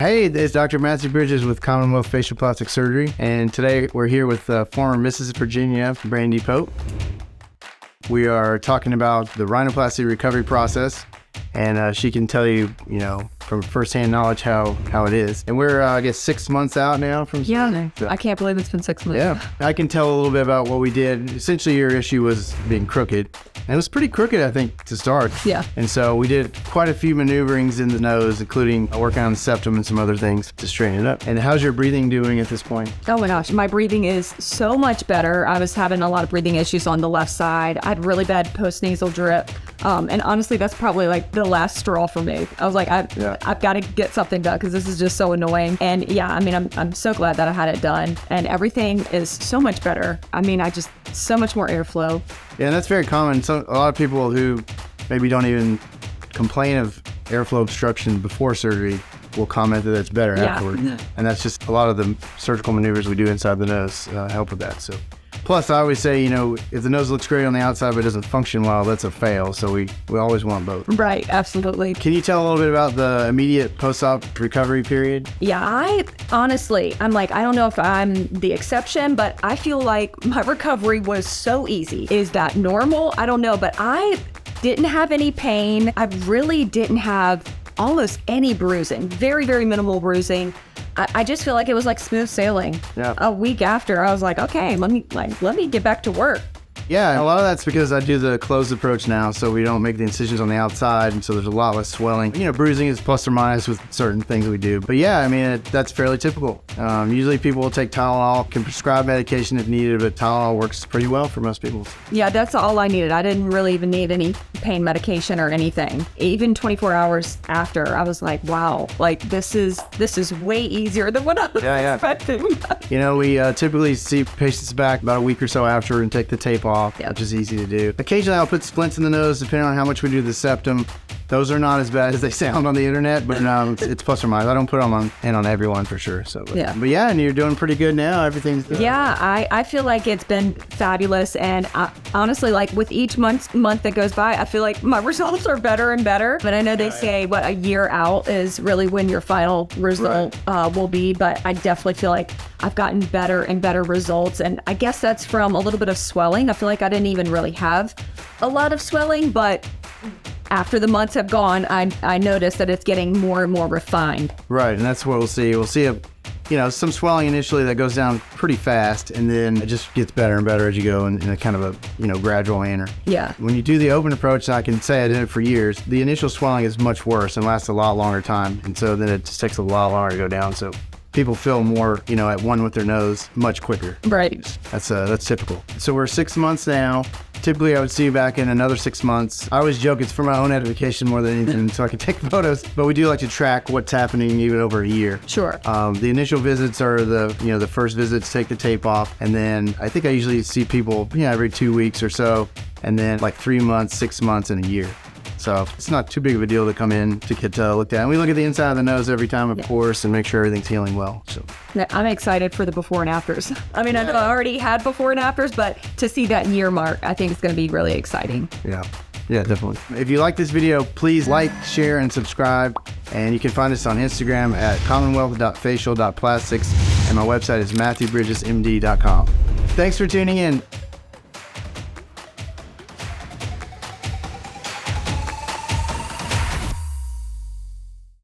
Hey, it's Dr. Matthew Bridges with Commonwealth Facial Plastic Surgery, and today we're here with former Mrs. Virginia, Brandi Pope. We are talking about the rhinoplasty recovery process, and she can tell you, from firsthand knowledge how it is. And we're, I guess, 6 months out now from... Yeah, so, I can't believe it's been 6 months. Yeah, I can tell a little bit about what we did. Essentially, your issue was being crooked. And it was pretty crooked, I think, to start. Yeah. And so we did quite a few maneuverings in the nose, including working on the septum and some other things to straighten it up. And how's your breathing doing at this point? Oh my gosh, my breathing is so much better. I was having a lot of breathing issues on the left side. I had really bad post-nasal drip. And honestly, that's probably like the last straw for me. I was like, I've got to get something done because this is just so annoying. And yeah, I mean, I'm so glad that I had it done. And everything is so much better. I mean, so much more airflow. Yeah, and that's very common. So a lot of people who maybe don't even complain of airflow obstruction before surgery will comment that it's better afterward. And that's just a lot of the surgical maneuvers we do inside the nose help with that. So, plus I always say, if the nose looks great on the outside but doesn't function well, that's a fail. So we always want both. Right, absolutely. Can you tell a little bit about the immediate post-op recovery period? Yeah, I'm like, I don't know if I'm the exception, but I feel like my recovery was so easy. Is that normal? I don't know, but I didn't have any pain. I really didn't have almost any bruising, very, very minimal bruising. I just feel like it was like smooth sailing. Yeah. A week after, I was like, okay, let me get back to work. Yeah, a lot of that's because I do the closed approach now, so we don't make the incisions on the outside, and so there's a lot less swelling. Bruising is plus or minus with certain things we do. But yeah, I mean, that's fairly typical. Usually people will take Tylenol, can prescribe medication if needed, but Tylenol works pretty well for most people. Yeah, that's all I needed. I didn't really even need any pain medication or anything. Even 24 hours after, I was like, wow, like this is way easier than what I was expecting. We typically see patients back about a week or so after and take the tape off, which is easy to do. Occasionally I'll put splints in the nose depending on how much we do the septum. Those are not as bad as they sound on the internet, but it's plus or minus. I don't put them on everyone for sure. So, but yeah, and you're doing pretty good now. Everything's good. Yeah, I feel like it's been fabulous, and honestly, like with each month that goes by, I feel like my results are better and better. But I know they say a year out is really when your final result will be, but I definitely feel like I've gotten better and better results, and I guess that's from a little bit of swelling. I feel like I didn't even really have a lot of swelling, but after the months have gone, I noticed that it's getting more and more refined. Right, and that's what we'll see. We'll see some swelling initially that goes down pretty fast, and then it just gets better and better as you go in a kind of a gradual manner. Yeah. When you do the open approach, I can say I did it for years, the initial swelling is much worse and lasts a lot longer time, and so then it just takes a lot longer to go down. So people feel more, at one with their nose much quicker. Right. That's typical. So we're 6 months now. Typically, I would see you back in another 6 months. I always joke it's for my own edification more than anything, so I can take photos. But we do like to track what's happening even over a year. Sure. The initial visits are the first visits, take the tape off, and then I think I usually see people every 2 weeks or so, and then like 3 months, 6 months, and a year. So it's not too big of a deal to come in to get looked at. And we look at the inside of the nose every time, of course, and make sure everything's healing well. So I'm excited for the before and afters. I mean, I already had before and afters, but to see that year mark, I think it's going to be really exciting. Yeah, definitely. If you like this video, please like, share, and subscribe. And you can find us on Instagram at commonwealth.facial.plastics. And my website is matthewbridgesmd.com. Thanks for tuning in.